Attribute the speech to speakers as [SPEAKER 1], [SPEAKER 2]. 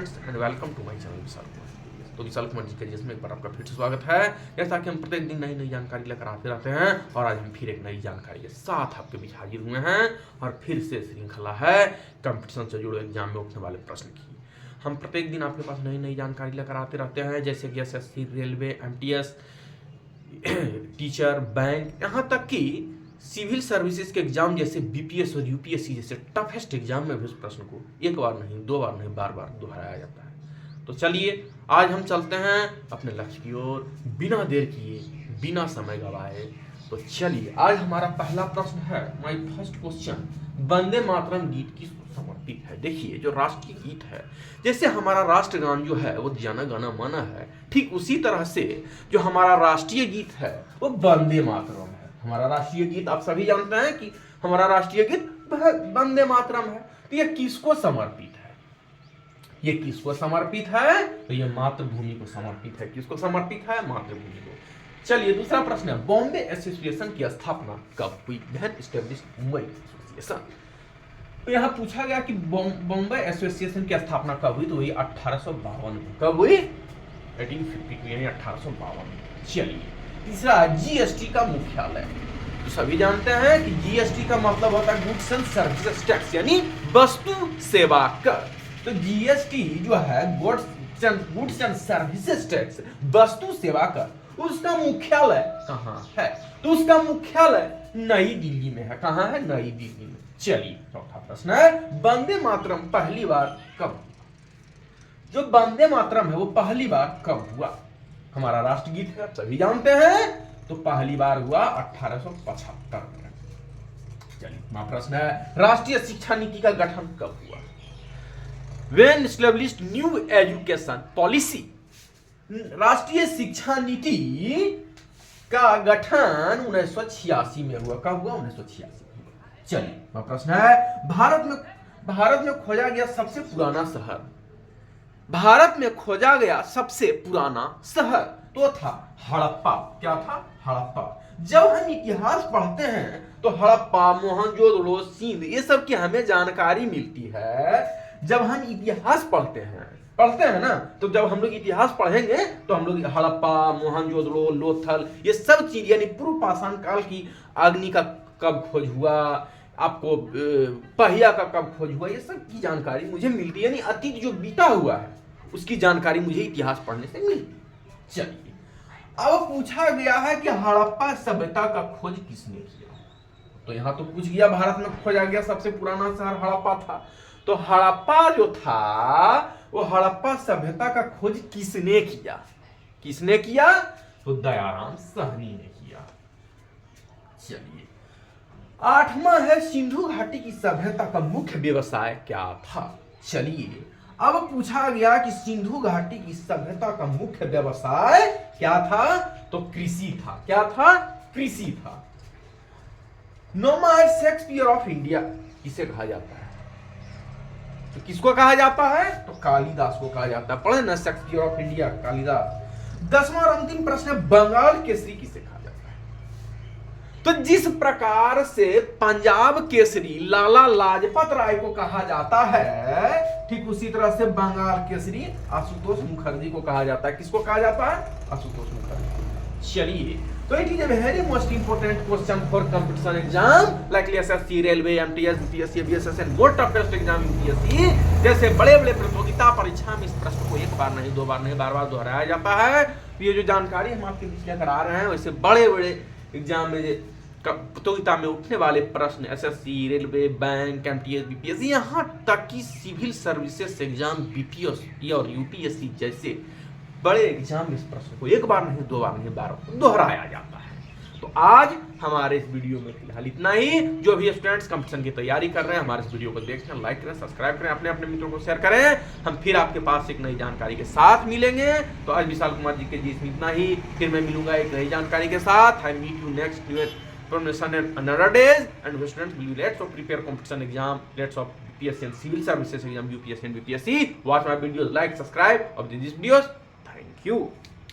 [SPEAKER 1] Students and welcome to my channel Vishal Kumar ji. तो विशाल कुमार जी के जिसमें एक बार आपका फिर से स्वागत है। जैसा कि हम प्रत्येक दिन नई नई जानकारी लेकर आते रहते हैं और आज हम फिर एक नई जानकारी के साथ आपके बीच हाजिर हुए हैं और फिर से श्रृंखला है कंपटीशन से जुड़े एग्जाम में उठने वाले प्रश्न की। हम प्रत्येक दिन आपके पास नई नई जानकारी लेकर आते रहते हैं, जैसे कि SSC, railway, MTS, teacher, bank, यहाँ तक कि सिविल सर्विसेज के एग्जाम जैसे BPS और UPSC जैसे टफेस्ट एग्जाम में भी उस प्रश्न को एक बार नहीं, दो बार नहीं, बार बार दोहराया जाता है। तो चलिए आज हम चलते हैं अपने लक्ष्य की ओर बिना देर किए, बिना समय गवाए। तो चलिए आज हमारा पहला प्रश्न है, my first question, Vande Mataram गीत किसको समर्पित है। देखिए जो राष्ट्रीय गीत है, जैसे हमारा राष्ट्रगान जो है वो जन गण मन है, ठीक उसी तरह से जो हमारा राष्ट्रीय गीत है वो वंदे मातरम है। हमारा राष्ट्रीय गीत आप सभी जानते हैं कि हमारा राष्ट्रीय गीत वंदे मातरम है। तो ये किसको समर्पित है? ये किसको समर्पित है? तो ये मातृभूमि को समर्पित है। किसको समर्पित है? मातृभूमि को। चलिए दूसरा प्रश्न है, बॉम्बे एसोसिएशन की स्थापना कब हुई? When established Mumbai association. तो यहाँ पूछा गया कि बॉम्बे एसोसिएशन की स्थापना कब हुई? तो वही 1852 में। कब हुई? 1852 यानी 1852 में। चलिए तीसरा, GST का मुख्यालय। तो सभी जानते हैं कि GST का मतलब होता है गुड्स एंड सर्विसेज टैक्स, यानी वस्तु सेवा कर। तो GST जो है गुड्स एंड सर्विसेज टैक्स, वस्तु सेवा कर, उसका मुख्यालय कहाँ है? तो उसका मुख्यालय नई दिल्ली में है। कहाँ है? नई दिल्ली में। चलिए चौथा प्रश्न है, वंदे मातरम पहली बार कब? जो वंदे मातरम है वो पहली बार कब हुआ? हमारा राष्ट्रगीत है, सभी जानते हैं, तो पहली बार हुआ 1875 में। चलिए हमारा प्रश्न है, राष्ट्रीय शिक्षा नीति का गठन कब हुआ? When established new education policy। राष्ट्रीय शिक्षा नीति का गठन 1986 में हुआ। कब हुआ? 1986 में हुआ। चलिए हमारा प्रश्न है, भारत में खोजा गया सबसे पुराना शहर। भारत में खोजा गया सबसे पुराना शहर तो था हड़प्पा। क्या था? हड़प्पा। जब हम इतिहास पढ़ते हैं तो हड़प्पा, मोहनजोदड़ो, सिंध, ये सब की हमें जानकारी मिलती है जब हम इतिहास पढ़ते हैं ना। तो जब हम लोग इतिहास पढ़ेंगे तो हम लोग हड़प्पा, मोहनजोदड़ो, लोथल, ये सब चीज यानी पूर्व पाषाण काल की अग्नि का कब खोज हुआ, आपको पहिया का कब खोज हुआ, ये सब की जानकारी मुझे मिलती है। यानी अतीत जो बीता हुआ है उसकी जानकारी मुझे इतिहास पढ़ने से मिलती। चलिए अब पूछा गया है कि हड़प्पा सभ्यता का खोज किसने किया? तो यहां तो पूछ गया भारत में खोजा गया सबसे पुराना शहर हड़प्पा था। तो हड़प्पा जो था वो हड़प्पा सभ्यता का खोज किसने किया? किसने किया? तो दयाराम साहनी ने किया। चलिए आठवां है, सिंधु घाटी की सभ्यता का मुख्य व्यवसाय क्या था? चलिए अब पूछा गया कि सिंधु घाटी की सभ्यता का मुख्य व्यवसाय क्या था? तो कृषि था। क्या था? कृषि था। नौवां है, शेक्सपियर ऑफ इंडिया किसे कहा जाता है? तो किसको कहा जाता है? तो कालिदास को कहा जाता है। पढ़े ना शेक्सपियर ऑफ इंडिया, कालिदास। 10वां और अंतिम प्रश्न है, बंगाल केसरी किसे कहा जाता है? तो जिस प्रकार से पंजाब केसरी लाला लाजपत राय को कहा जाता है, ठीक उसी तरह से बंगाल केसरी आशुतोष मुखर्जी को कहा जाता है। किसको कहा जाता है? आशुतोष मुखर्जी। चलिए तो it is a very most important question for competition exam like SSC, railway, MTS, BPSC, BSS and most toughest exam UPSC जैसे बड़े बड़े प्रतियोगिता परीक्षा में इस प्रश्न को एक बार नहीं, दो बार नहीं, बार बार दोहराया जाता है। तो ये जो जानकारी हम आपके बीच लेकर आ रहे हैं वैसे बड़े बड़े एग्जाम में प्रतियोगिता में उठने वाले प्रश्न SSC, railway, bank, MTS, BPSC, यहाँ तक कि सिविल सर्विसेज एग्जाम BPSC और UPSC जैसे बड़े एग्जाम में इस प्रश्न को एक बार नहीं, दो बार नहीं, बार बार दोहराया जाता है। तो आज हमारे इस वीडियो में फिलहाल इतना ही। जो भी स्टूडेंट्स कंपटीशन की तैयारी कर रहे हैं हमारे इस वीडियो को देखें, लाइक करें, सब्सक्राइब करें, अपने अपने मित्रों को शेयर करें। हम फिर आपके पास एक नई जानकारी के साथ मिलेंगे। तो आज विशाल कुमार जी के जी इसमें इतना ही। फिर मैं मिलूंगा एक नई जानकारी के साथ। I meet you next information and another days, and students will be let's of prepare competition exam, let's of BPSC and civil services exam, UPSC and BPSC. Watch my videos, like, subscribe of these videos. Thank you.